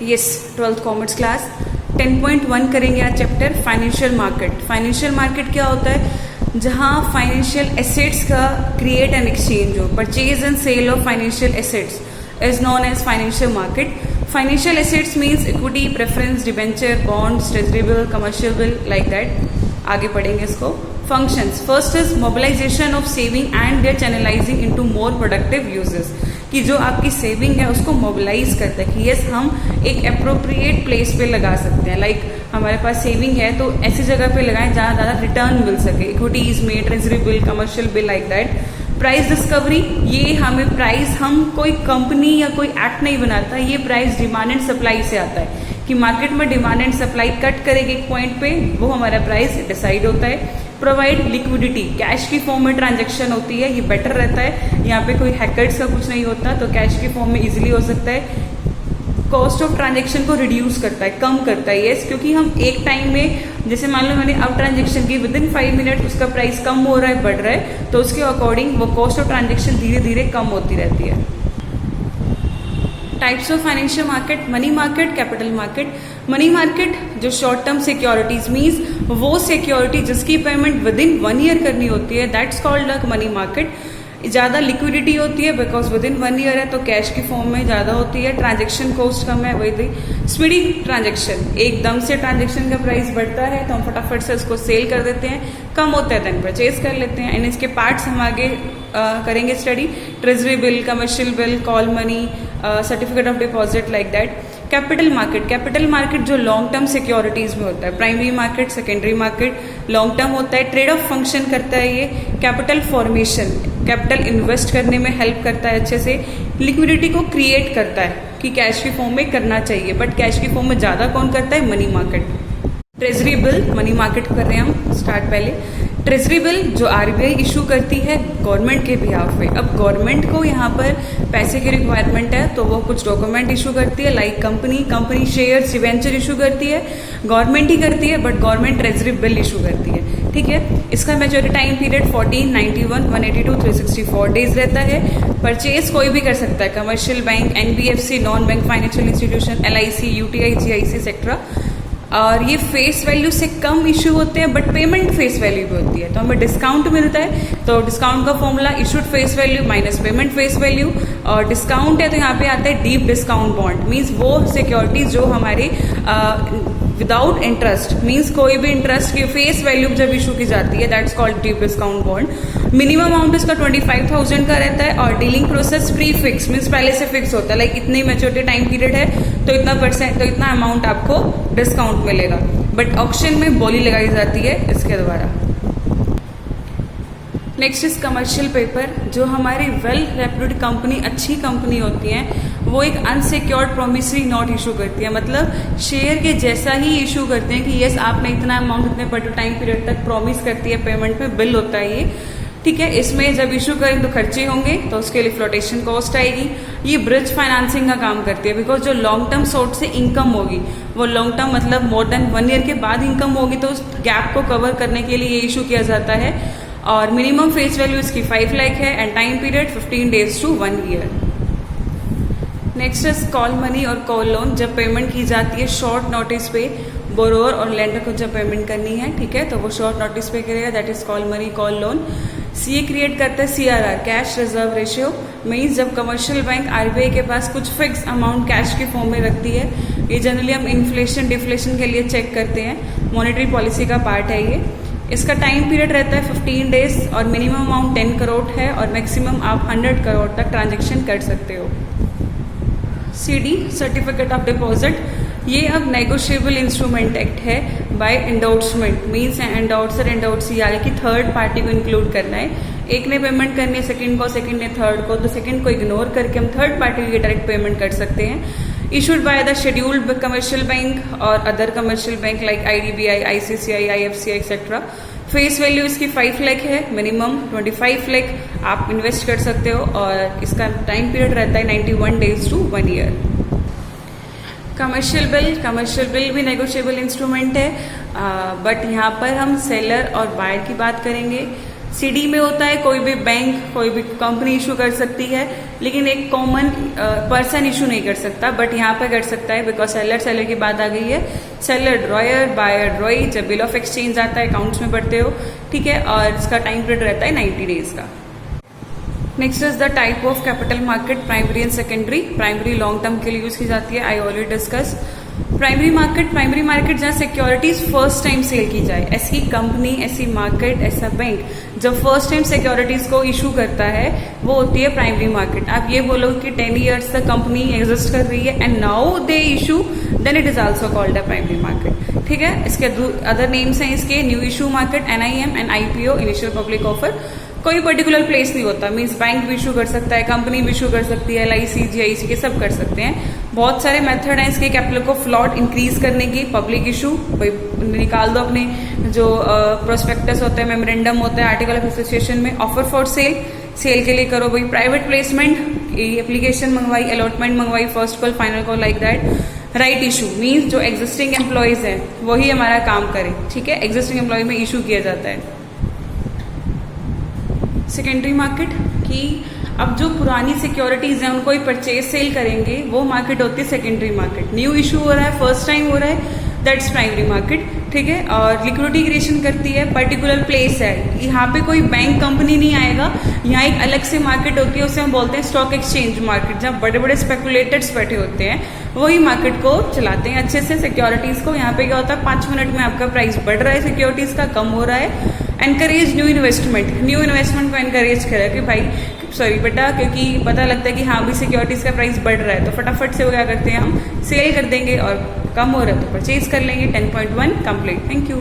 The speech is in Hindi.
यस, 12th कॉमर्स क्लास 10.1 करेंगे आज chapter financial market. Financial market क्या होता है? जहां फाइनेंशियल एसेट्स का क्रिएट एंड एक्सचेंज हो, purchase and sale of financial assets is known as financial market. Financial assets means equity, preference, debenture, bonds, treasury bill, commercial bill, like that. आगे पढ़ेंगे इसको। Functions, first is mobilisation of saving and their channelising into more productive uses, कि जो आपकी सेविंग है उसको मोबिलाइज करता है कि यस हम एक अप्रोप्रिएट प्लेस पे लगा सकते हैं। लाइक हमारे पास सेविंग है तो ऐसी जगह पे लगाएं जहां ज़्यादा रिटर्न मिल सके, इक्विटीज में, treasury bill, commercial bill, like that. Price discovery, ये हमें प्राइस, हम कोई कंपनी या कोई एक्ट नहीं बनाता, ये प्राइस डिमांड एंड सप्लाई से आता है कि मार्केट में डिमांड एंड सप्लाई कट करेगी एक पॉइंट पे, वो हमारा प्राइस डिसाइड होता है। प्रोवाइड लिक्विडिटी, कैश की फॉर्म में ट्रांजैक्शन होती है, ये बेटर रहता है, यहाँ पे कोई हैकर्स का कुछ नहीं होता, तो कैश की फॉर्म में इजीली हो सकता है। कॉस्ट ऑफ ट्रांजैक्शन को रिड्यूस करता है, कम करता है यस, क्योंकि हम एक टाइम में, जैसे मान लो मैंने अब ट्रांजैक्शन की, विद इन 5 मिनट उसका प्राइस कम हो रहा है, बढ़ रहा है, तो उसके अकॉर्डिंग वो कॉस्ट ऑफ ट्रांजैक्शन धीरे धीरे कम होती रहती है। Types of financial market, money market, capital market. Money market जो शॉर्ट टर्म सिक्योरिटीज मीन्स वो सिक्योरिटी जिसकी पेमेंट विद इन 1 ईयर करनी होती है, that's called a money market. ज़्यादा लिक्विडिटी होती है बिकॉज विद इन 1 ईयर है तो कैश की फॉर्म में ज़्यादा होती है, ट्रांजेक्शन कॉस्ट कम है, वही थी। स्पीडी ट्रांजेक्शन, एकदम से ट्रांजेक्शन का प्राइस बढ़ता है तो हम फटाफट से उसको सेल कर देते हैं, कम होता है देन परचेज कर लेते हैं। एंड इसके पार्ट्स हम आगे करेंगे study. Treasury bill, commercial bill, call money, certificate of deposit, like that. Capital market, capital market जो लॉन्ग टर्म सिक्योरिटीज में होता है। Primary market, secondary market long term होता है, ट्रेड ऑफ फंक्शन करता है ये। कैपिटल फॉर्मेशन, कैपिटल इन्वेस्ट करने में हेल्प करता है अच्छे से। लिक्विडिटी को क्रिएट करता है कि कैश की फॉर्म में करना चाहिए, बट कैश की फॉर्म में ज्यादा कौन करता है? Money market. Treasury bill, money market कर रहे हैं हम स्टार्ट। पहले ट्रेजरी बिल जो आरबीआई इशू करती है गवर्नमेंट के बिहाफ पे। अब गवर्नमेंट को यहाँ पर पैसे की रिक्वायरमेंट है तो वो कुछ डॉक्यूमेंट इशू करती है, like company shares, debenture issue करती है, गवर्नमेंट ही करती है, but government treasury bill issue करती है, ठीक है। इसका मैच्योरिटी टाइम पीरियड 14, 91, 182, 364 डेज रहता है। परचेज कोई भी कर सकता है, commercial bank, NBFC, non bank financial institution, LIC, UTI, GIC सेक्टरा। और ये फेस वैल्यू से कम इशू होते हैं बट पेमेंट फेस वैल्यू भी होती है, तो हमें डिस्काउंट मिलता है। तो डिस्काउंट का formula issued face value minus payment face value, और डिस्काउंट है तो यहाँ पे आता है डीप डिस्काउंट बॉन्ड, मीन्स वो सिक्योरिटीज जो हमारे विदाउट इंटरेस्ट, मीन्स कोई भी इंटरेस्ट की फेस वैल्यू जब इशू की जाती है, that's called deep discount bond. Minimum amount इसका 25,000 का रहता है, और dealing process pre fix, means पहले से फिक्स होता है, लाइक इतनी मैच्योरिटी टाइम पीरियड है तो इतना परसेंट, तो इतना अमाउंट आपको डिस्काउंट मिलेगा। बट ऑक्शन में बोली लगाई जाती है इसके द्वारा। नेक्स्ट इज कमर्शियल पेपर, जो हमारी वेल रेप्यूटेड कंपनी, अच्छी कंपनी होती है, वो एक अनसिक्योर्ड प्रोमिसरी नोट इशू करती है, मतलब शेयर के जैसा ही इशू करते हैं कि यस आपने इतना अमाउंट इतने पर्टिकुलर टाइम पीरियड तक प्रॉमिस करती है, पेमेंट पे बिल होता है ये, ठीक है। इसमें जब इशू करें तो खर्चे होंगे तो उसके लिए फ्लोटेशन कॉस्ट आएगी। ये ब्रिज फाइनेंसिंग का काम करती है, बिकॉज जो लॉन्ग टर्म सोर्स से इनकम होगी, वो लॉन्ग टर्म मतलब मोर देन 1 ईयर के बाद इनकम होगी, तो उस गैप को कवर करने के लिए ये इशू किया जाता है। और मिनिमम फेस वैल्यू इसकी 5 लाख है, and time period 15 days to 1 year. Next is call money और कॉल लोन, जब पेमेंट की जाती है शॉर्ट नोटिस पे, बोरोअर और लेंडर को जब पेमेंट करनी है, ठीक है, तो वो शॉर्ट नोटिस पे करेगा, that is call money, call loan. CA create करता है CRR, cash reserve ratio, means जब कमर्शियल बैंक आरबीआई के पास कुछ फिक्स अमाउंट कैश की फॉर्म में रखती है, ये जनरली हम इन्फ्लेशन डिफ्लेशन के लिए चेक करते हैं, मॉनेटरी पॉलिसी का पार्ट है ये। इसका टाइम पीरियड रहता है 15 डेज, और मिनिमम अमाउंट 10 करोड़ है, और मैक्सिमम आप 100 करोड़ तक ट्रांजेक्शन कर सकते हो। सीडी, सर्टिफिकेट ऑफ डिपॉजिट, ये अब नेगोशिएबल इंस्ट्रूमेंट एक्ट है by endorsement, means endorser endorsee यानी कि थर्ड पार्टी को इंक्लूड करना है। एक ने पेमेंट करनी है सेकंड को, सेकंड ने थर्ड को, तो सेकंड को इग्नोर करके हम थर्ड पार्टी की डायरेक्ट पेमेंट कर सकते हैं। Issued by the scheduled commercial bank और other commercial bank like IDBI, ICCI, IFCI etcetera. Face value इसकी 5 लाख है, मिनिमम 25 लाख आप इन्वेस्ट कर सकते हो, और इसका टाइम पीरियड रहता है 91 days to 1 year. Commercial bill भी नेगोशिएबल इंस्ट्रूमेंट है, बट यहाँ पर हम सेलर और बायर की बात करेंगे। सीडी में होता है कोई भी बैंक कोई भी कंपनी इशू कर सकती है, लेकिन एक कॉमन पर्सन इशू नहीं कर सकता, बट यहाँ पे कर सकता है बिकॉज सेलर की बात आ गई है। सेलर ड्रॉयर, बायर ड्रॉई, जब बिल ऑफ एक्सचेंज आता है अकाउंट्स में पढ़ते हो, ठीक है, और इसका टाइम पीरियड रहता है 90 डेज का। Next is the type of capital market, primary and secondary. Primary long term के लिए यूज की जाती है, I already discuss. Primary market जहाँ सिक्योरिटीज फर्स्ट टाइम सेल की जाए, ऐसी कंपनी, ऐसी मार्केट, ऐसा बैंक जब फर्स्ट टाइम सिक्योरिटीज को इशू करता है वो होती है प्राइमरी मार्केट। आप ये बोलो कि 10 years तक कंपनी एग्जिस्ट कर रही है and now they issue, then it is also called a primary market, ठीक है। इसके अदर नेम्स हैं इसके, new issue market, NIM and IPO, initial public offer. कोई पर्टिकुलर प्लेस नहीं होता, मीन्स बैंक भी इशू कर सकता है, कंपनी भी इशू कर सकती है, LIC, GIC के सब कर सकते हैं। बहुत सारे मेथड हैं इसके कैपिटल को फ्लॉट इंक्रीज करने की। पब्लिक इशू, कोई निकाल दो अपने जो प्रोस्पेक्टस होते हैं, मेमोरेंडम होता है आर्टिकल ऑफ एसोसिएशन में। ऑफर फॉर सेल के लिए करो भाई। प्राइवेट प्लेसमेंट, एप्लीकेशन मंगवाई, अलॉटमेंट मंगवाई, first call, final call, like that. Right issue means जो एग्जिस्टिंग एम्प्लॉयज है वही हमारा काम करे, ठीक है, एग्जिस्टिंग एम्प्लॉय में इशू किया जाता है। सेकेंडरी मार्केट की अब जो पुरानी सिक्योरिटीज हैं उनको ही परचेज सेल करेंगे, वो मार्केट होती है सेकेंडरी मार्केट। न्यू इशू हो रहा है, फर्स्ट टाइम हो रहा है, दैट्स प्राइमरी मार्केट, ठीक है। और लिक्विडिटी क्रिएशन करती है, पर्टिकुलर प्लेस है, यहाँ पे कोई बैंक कंपनी नहीं आएगा, यहाँ एक अलग से मार्केट होती है, उसे हम बोलते हैं स्टॉक एक्सचेंज मार्केट, जहाँ बड़े बड़े स्पेकुलेटर्स बैठे होते हैं वही मार्केट को चलाते हैं अच्छे से सिक्योरिटीज को। यहाँ पे क्या होता है, 5 मिनट में आपका प्राइस बढ़ रहा है सिक्योरिटीज का, कम हो रहा है। एनकरेज न्यू इन्वेस्टमेंट को एनकरेज करें कि भाई सॉरी बेटा, क्योंकि पता लगता है कि हाँ भी सिक्योरिटीज का प्राइस बढ़ रहा है तो फटाफट से वो क्या करते हैं, हम सेल कर देंगे, और कम हो रहा है तो परचेज कर लेंगे। 10.1 कंप्लीट। Thank you.